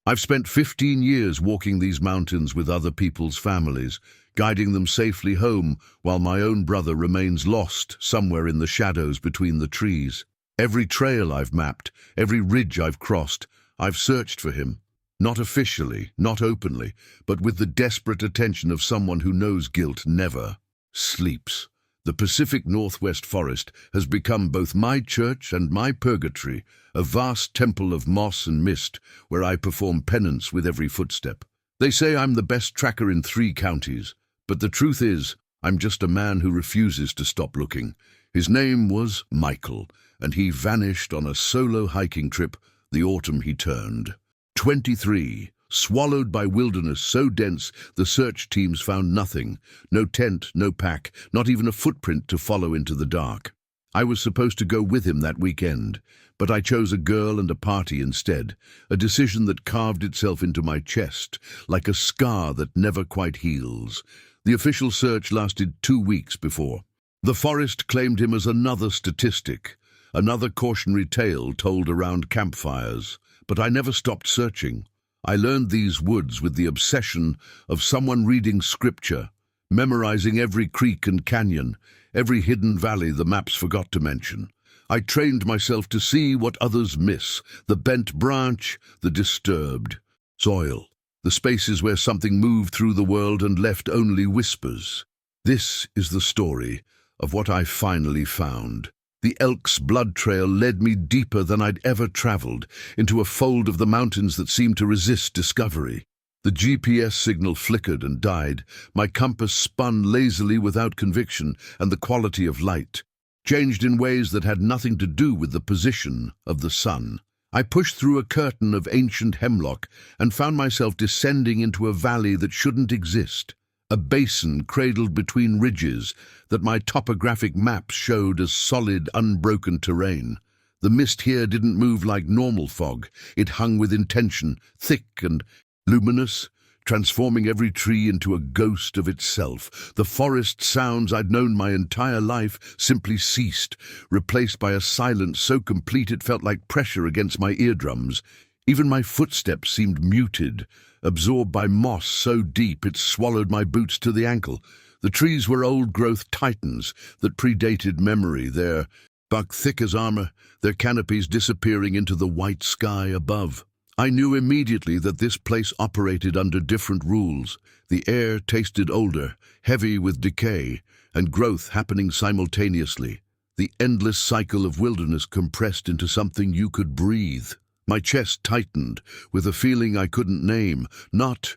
I've spent 15 years walking these mountains with other people's families, guiding them safely home while my own brother remains lost somewhere in the shadows between the trees. Every trail I've mapped, every ridge I've crossed, I've searched for him. Not officially, not openly, but with the desperate attention of someone who knows guilt never sleeps. The Pacific Northwest forest has become both my church and my purgatory, a vast temple of moss and mist where I perform penance with every footstep. They say I'm the best tracker in 3 counties, but the truth is, I'm just a man who refuses to stop looking. His name was Michael, and he vanished on a solo hiking trip the autumn he turned 23. Swallowed by wilderness so dense the search teams found nothing. No tent, no pack, not even a footprint to follow into the dark. I was supposed to go with him that weekend, but I chose a girl and a party instead, a decision that carved itself into my chest, like a scar that never quite heals. The official search lasted 2 weeks before. The forest claimed him as another statistic, another cautionary tale told around campfires, but I never stopped searching. I learned these woods with the obsession of someone reading scripture, memorizing every creek and canyon, every hidden valley the maps forgot to mention. I trained myself to see what others miss, the bent branch, the disturbed soil, the spaces where something moved through the world and left only whispers. This is the story of what I finally found. The Elk's blood trail led me deeper than I'd ever traveled, into a fold of the mountains that seemed to resist discovery. The GPS signal flickered and died. My compass spun lazily without conviction, and the quality of light changed in ways that had nothing to do with the position of the sun. I pushed through a curtain of ancient hemlock and found myself descending into a valley that shouldn't exist. A basin cradled between ridges that my topographic maps showed as solid, unbroken terrain. The mist here didn't move like normal fog. It hung with intention, thick and luminous, transforming every tree into a ghost of itself. The forest sounds I'd known my entire life simply ceased, replaced by a silence so complete it felt like pressure against my eardrums. Even my footsteps seemed muted, absorbed by moss so deep it swallowed my boots to the ankle. The trees were old-growth titans that predated memory, their bark thick as armor, their canopies disappearing into the white sky above. I knew immediately that this place operated under different rules. The air tasted older, heavy with decay, and growth happening simultaneously. The endless cycle of wilderness compressed into something you could breathe. My chest tightened with a feeling I couldn't name, not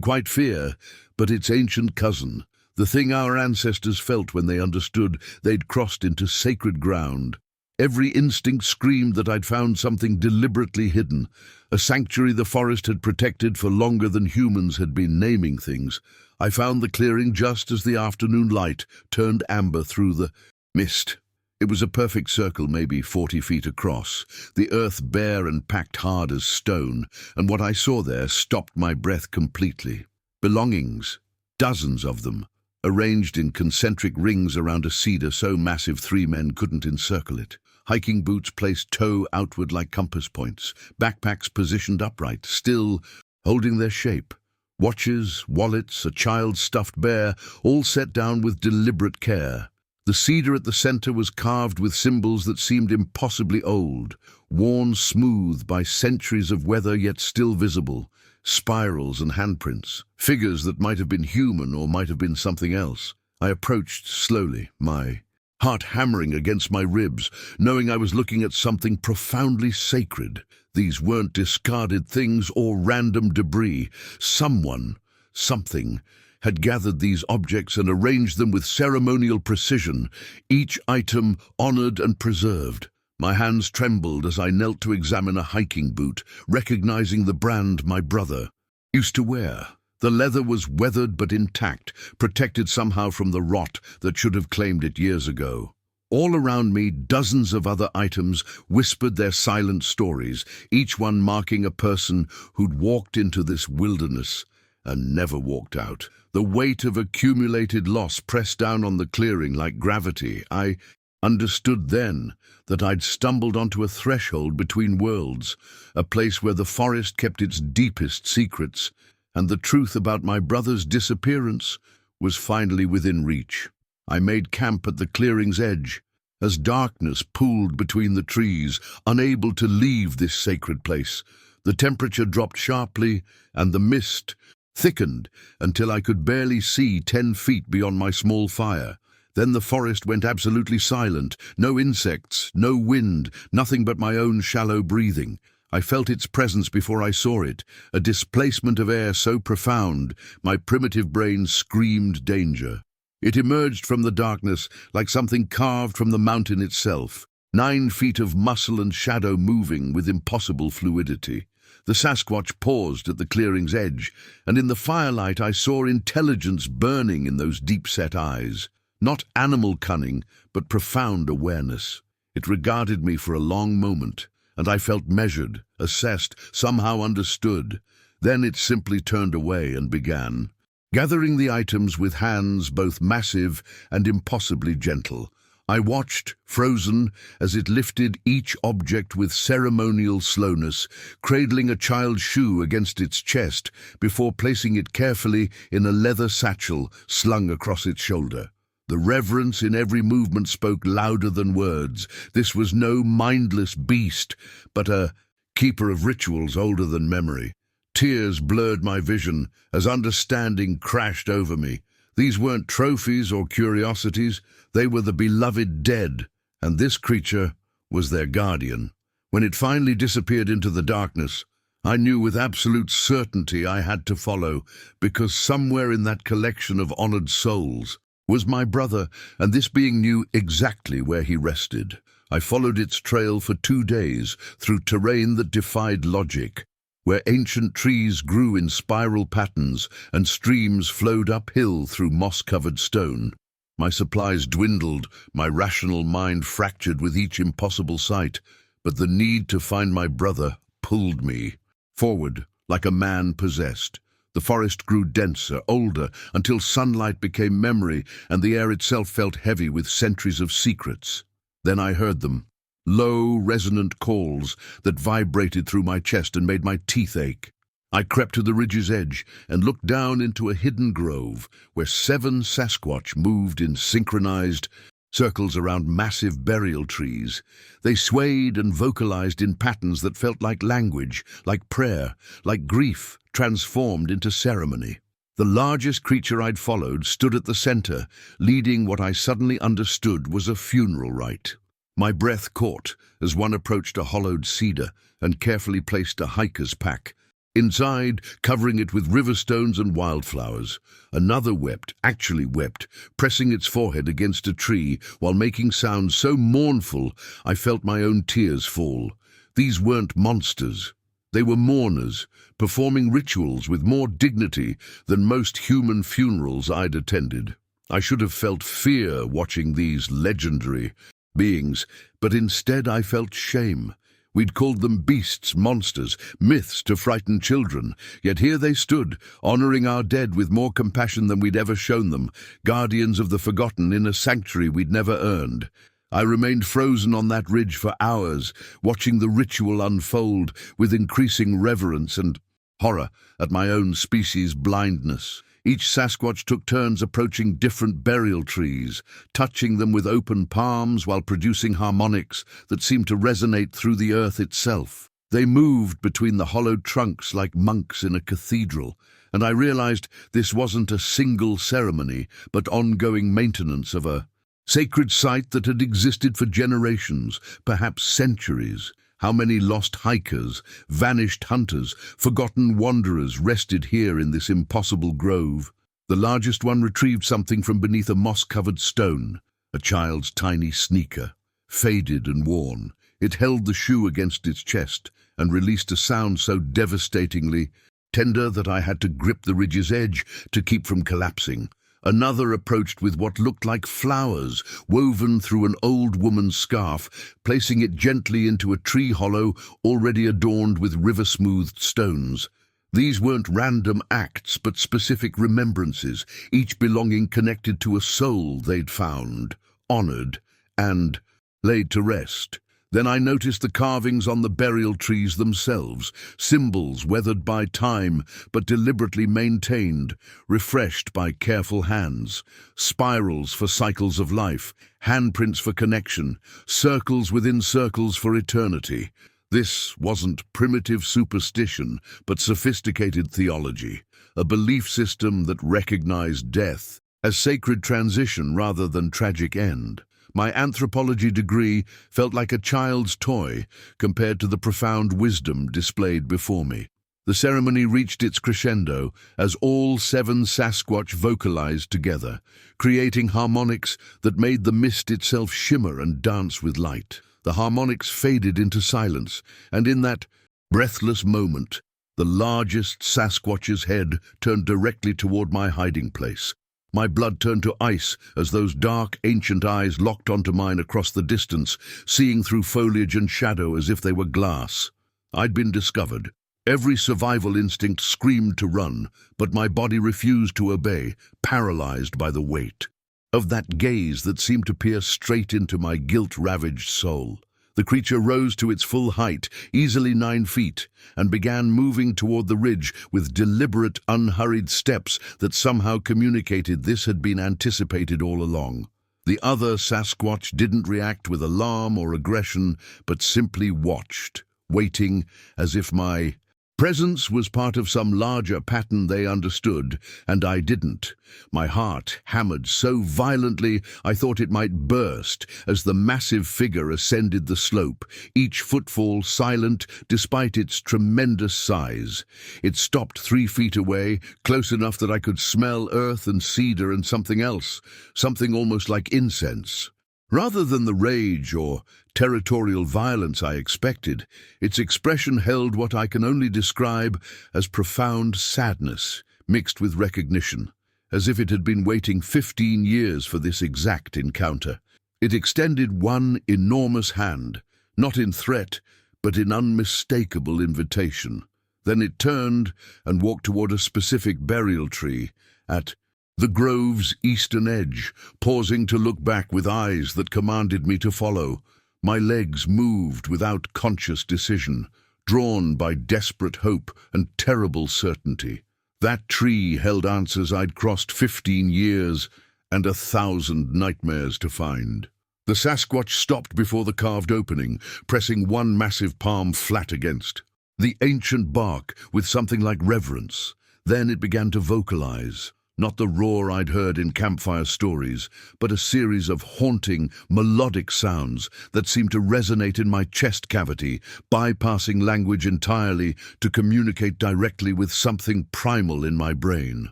quite fear, but its ancient cousin, the thing our ancestors felt when they understood they'd crossed into sacred ground. Every instinct screamed that I'd found something deliberately hidden, a sanctuary the forest had protected for longer than humans had been naming things. I found the clearing just as the afternoon light turned amber through the mist. It was a perfect circle, maybe 40 feet across, the earth bare and packed hard as stone, and what I saw there stopped my breath completely. Belongings, dozens of them, arranged in concentric rings around a cedar so massive 3 men couldn't encircle it. Hiking boots placed toe outward like compass points, backpacks positioned upright, still holding their shape. Watches, wallets, a child's stuffed bear, all set down with deliberate care. The cedar at the center was carved with symbols that seemed impossibly old, worn smooth by centuries of weather yet still visible, spirals and handprints, figures that might have been human or might have been something else. I approached slowly, my heart hammering against my ribs, knowing I was looking at something profoundly sacred. These weren't discarded things or random debris. Someone, something, had gathered these objects and arranged them with ceremonial precision, each item honored and preserved. My hands trembled as I knelt to examine a hiking boot, recognizing the brand my brother used to wear. The leather was weathered but intact, protected somehow from the rot that should have claimed it years ago. All around me, dozens of other items whispered their silent stories, each one marking a person who'd walked into this wilderness and never walked out. The weight of accumulated loss pressed down on the clearing like gravity. I Understood then that I'd stumbled onto a threshold between worlds, a place where the forest kept its deepest secrets, and the truth about my brother's disappearance was finally within reach. I made camp at the clearing's edge, as darkness pooled between the trees, unable to leave this sacred place. The temperature dropped sharply, and the mist thickened until I could barely see 10 feet beyond my small fire. Then the forest went absolutely silent. No insects, no wind, nothing but my own shallow breathing. I felt its presence before I saw it, a displacement of air so profound, my primitive brain screamed danger. It emerged from the darkness like something carved from the mountain itself, 9 feet of muscle and shadow moving with impossible fluidity. The Sasquatch paused at the clearing's edge, and in the firelight I saw intelligence burning in those deep-set eyes. Not animal cunning, but profound awareness. It regarded me for a long moment, and I felt measured, assessed, somehow understood. Then it simply turned away and began, gathering the items with hands both massive and impossibly gentle. I watched, frozen, as it lifted each object with ceremonial slowness, cradling a child's shoe against its chest before placing it carefully in a leather satchel slung across its shoulder. The reverence in every movement spoke louder than words. This was no mindless beast, but a keeper of rituals older than memory. Tears blurred my vision as understanding crashed over me. These weren't trophies or curiosities, they were the beloved dead, and this creature was their guardian. When it finally disappeared into the darkness, I knew with absolute certainty I had to follow, because somewhere in that collection of honored souls was my brother, and this being knew exactly where he rested. I followed its trail for 2 days through terrain that defied logic, where ancient trees grew in spiral patterns and streams flowed uphill through moss-covered stone. My supplies dwindled, my rational mind fractured with each impossible sight, but the need to find my brother pulled me forward like a man possessed. The forest grew denser, older, until sunlight became memory and the air itself felt heavy with centuries of secrets. Then I heard them. Low, resonant calls that vibrated through my chest and made my teeth ache. I crept to the ridge's edge and looked down into a hidden grove where 7 Sasquatch moved in synchronized circles around massive burial trees. They swayed and vocalized in patterns that felt like language, like prayer, like grief transformed into ceremony. The largest creature I'd followed stood at the center, leading what I suddenly understood was a funeral rite. My breath caught as one approached a hollowed cedar and carefully placed a hiker's pack. Inside, covering it with river stones and wildflowers, another wept, actually wept, pressing its forehead against a tree while making sounds so mournful I felt my own tears fall. These weren't monsters. They were mourners, performing rituals with more dignity than most human funerals I'd attended. I should have felt fear watching these legendary beings, but instead I felt shame. We'd called them beasts, monsters, myths to frighten children, yet here they stood, honoring our dead with more compassion than we'd ever shown them, guardians of the forgotten in a sanctuary we'd never earned. I remained frozen on that ridge for hours, watching the ritual unfold with increasing reverence and horror at my own species' blindness. Each Sasquatch took turns approaching different burial trees, touching them with open palms while producing harmonics that seemed to resonate through the earth itself. They moved between the hollowed trunks like monks in a cathedral, and I realized this wasn't a single ceremony, but ongoing maintenance of a sacred site that had existed for generations, perhaps centuries. How many lost hikers, vanished hunters, forgotten wanderers rested here in this impossible grove? The largest one retrieved something from beneath a moss-covered stone, a child's tiny sneaker, faded and worn. It held the shoe against its chest and released a sound so devastatingly tender that I had to grip the ridge's edge to keep from collapsing. Another approached with what looked like flowers woven through an old woman's scarf, placing it gently into a tree hollow already adorned with river-smoothed stones. These weren't random acts, but specific remembrances, each belonging connected to a soul they'd found, honored, and laid to rest. Then I noticed the carvings on the burial trees themselves, symbols weathered by time but deliberately maintained, refreshed by careful hands, spirals for cycles of life, handprints for connection, circles within circles for eternity. This wasn't primitive superstition, but sophisticated theology, a belief system that recognized death as sacred transition rather than tragic end. My anthropology degree felt like a child's toy compared to the profound wisdom displayed before me. The ceremony reached its crescendo as all 7 Sasquatch vocalized together, creating harmonics that made the mist itself shimmer and dance with light. The harmonics faded into silence, and in that breathless moment, the largest Sasquatch's head turned directly toward my hiding place. My blood turned to ice as those dark, ancient eyes locked onto mine across the distance, seeing through foliage and shadow as if they were glass. I'd been discovered. Every survival instinct screamed to run, but my body refused to obey, paralyzed by the weight of that gaze that seemed to pierce straight into my guilt-ravaged soul. The creature rose to its full height, easily 9 feet, and began moving toward the ridge with deliberate, unhurried steps that somehow communicated this had been anticipated all along. The other Sasquatch didn't react with alarm or aggression, but simply watched, waiting as if my presence was part of some larger pattern they understood, and I didn't. My heart hammered so violently I thought it might burst as the massive figure ascended the slope, each footfall silent despite its tremendous size. It stopped 3 feet away, close enough that I could smell earth and cedar and something else, something almost like incense. Rather than the rage or territorial violence I expected, its expression held what I can only describe as profound sadness, mixed with recognition, as if it had been waiting 15 years for this exact encounter. It extended one enormous hand, not in threat, but in unmistakable invitation. Then it turned and walked toward a specific burial tree at the grove's eastern edge, pausing to look back with eyes that commanded me to follow. My legs moved without conscious decision, drawn by desperate hope and terrible certainty. That tree held answers I'd crossed 15 years and 1,000 nightmares to find. The Sasquatch stopped before the carved opening, pressing one massive palm flat against the ancient bark with something like reverence. Then it began to vocalize. Not the roar I'd heard in campfire stories, but a series of haunting, melodic sounds that seemed to resonate in my chest cavity, bypassing language entirely to communicate directly with something primal in my brain.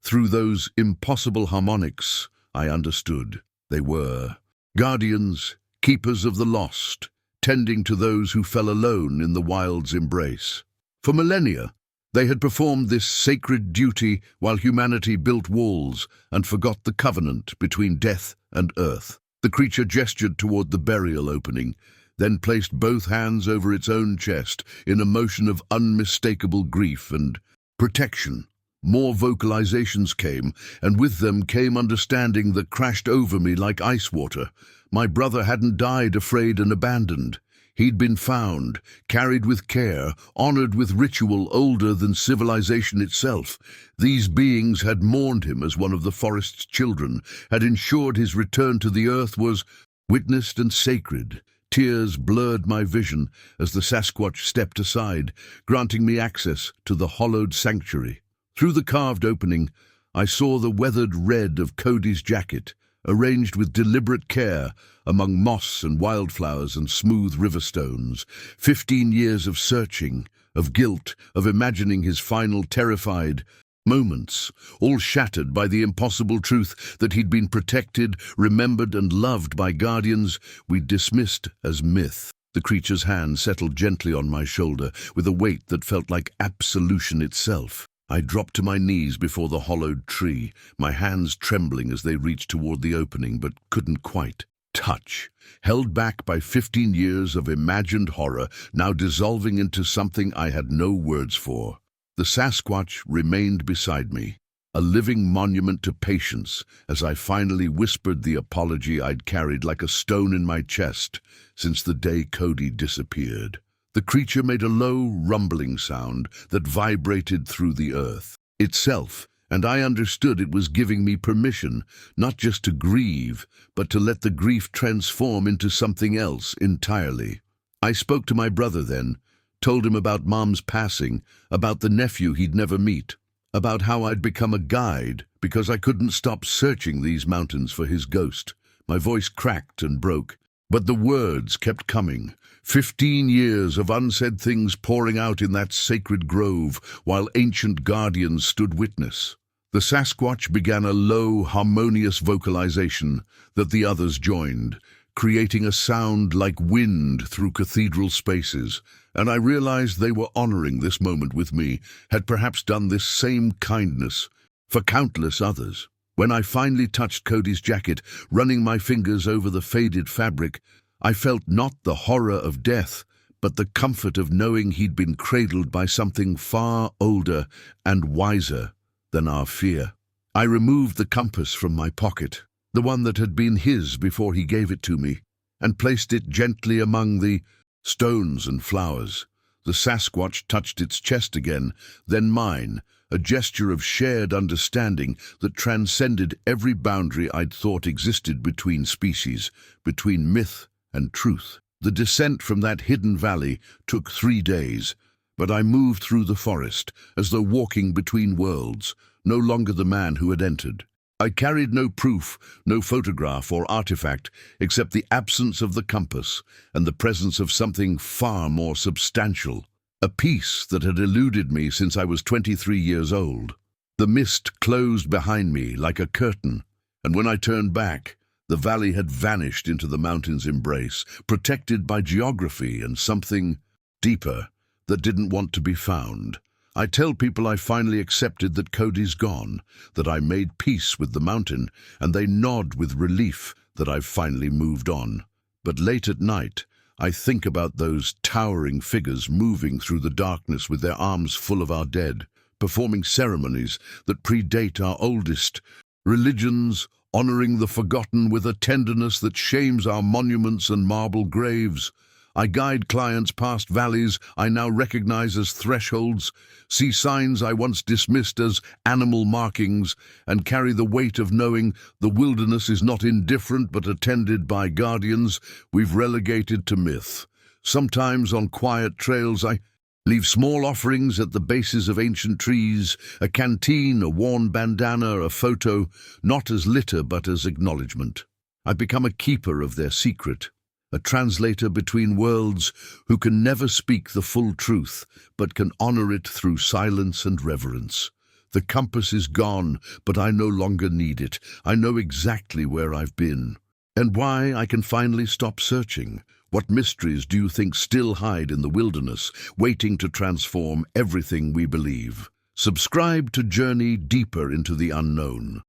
Through those impossible harmonics, I understood. They were guardians, keepers of the lost, tending to those who fell alone in the wild's embrace. For millennia, they had performed this sacred duty while humanity built walls and forgot the covenant between death and earth. The creature gestured toward the burial opening, then placed both hands over its own chest in a motion of unmistakable grief and protection. More vocalizations came, and with them came understanding that crashed over me like ice water. My brother hadn't died afraid and abandoned. He'd been found, carried with care, honored with ritual older than civilization itself. These beings had mourned him as one of the forest's children, had ensured his return to the earth was witnessed and sacred. Tears blurred my vision as the Sasquatch stepped aside, granting me access to the hollowed sanctuary. Through the carved opening, I saw the weathered red of Cody's jacket, arranged with deliberate care among moss and wildflowers and smooth river stones. 15 years of searching, of guilt, of imagining his final terrified moments, all shattered by the impossible truth that he'd been protected, remembered and loved by guardians we'd dismissed as myth. The creature's hand settled gently on my shoulder with a weight that felt like absolution itself. I dropped to my knees before the hollowed tree, my hands trembling as they reached toward the opening but couldn't quite touch. Held back by 15 years of imagined horror, now dissolving into something I had no words for. The Sasquatch remained beside me, a living monument to patience, as I finally whispered the apology I'd carried like a stone in my chest since the day Cody disappeared. The creature made a low, rumbling sound that vibrated through the earth itself, and I understood it was giving me permission not just to grieve, but to let the grief transform into something else entirely. I spoke to my brother then, told him about Mom's passing, about the nephew he'd never meet, about how I'd become a guide because I couldn't stop searching these mountains for his ghost. My voice cracked and broke, but the words kept coming. 15 years of unsaid things pouring out in that sacred grove while ancient guardians stood witness. The Sasquatch began a low, harmonious vocalization that the others joined, creating a sound like wind through cathedral spaces, and I realized they were honoring this moment with me, had perhaps done this same kindness for countless others. When I finally touched Cody's jacket, running my fingers over the faded fabric, I felt not the horror of death, but the comfort of knowing he'd been cradled by something far older and wiser than our fear. I removed the compass from my pocket, the one that had been his before he gave it to me, and placed it gently among the stones and flowers. The Sasquatch touched its chest again, then mine, a gesture of shared understanding that transcended every boundary I'd thought existed between species, between myth and truth. The descent from that hidden valley took 3 days, but I moved through the forest as though walking between worlds, no longer the man who had entered. I carried no proof, no photograph or artifact, except the absence of the compass and the presence of something far more substantial, a peace that had eluded me since I was 23 years old. The mist closed behind me like a curtain, and when I turned back, the valley had vanished into the mountain's embrace, protected by geography and something deeper that didn't want to be found. I tell people I finally accepted that Cody's gone, that I made peace with the mountain, and they nod with relief that I've finally moved on. But late at night, I think about those towering figures moving through the darkness with their arms full of our dead, performing ceremonies that predate our oldest religions, honoring the forgotten with a tenderness that shames our monuments and marble graves. I guide clients past valleys I now recognize as thresholds, see signs I once dismissed as animal markings, and carry the weight of knowing the wilderness is not indifferent but attended by guardians we've relegated to myth. Sometimes on quiet trails I leave small offerings at the bases of ancient trees, a canteen, a worn bandana, a photo, not as litter but as acknowledgement. I've become a keeper of their secret, a translator between worlds who can never speak the full truth, but can honor it through silence and reverence. The compass is gone, but I no longer need it. I know exactly where I've been, and why I can finally stop searching. What mysteries do you think still hide in the wilderness, waiting to transform everything we believe? Subscribe to journey deeper into the unknown.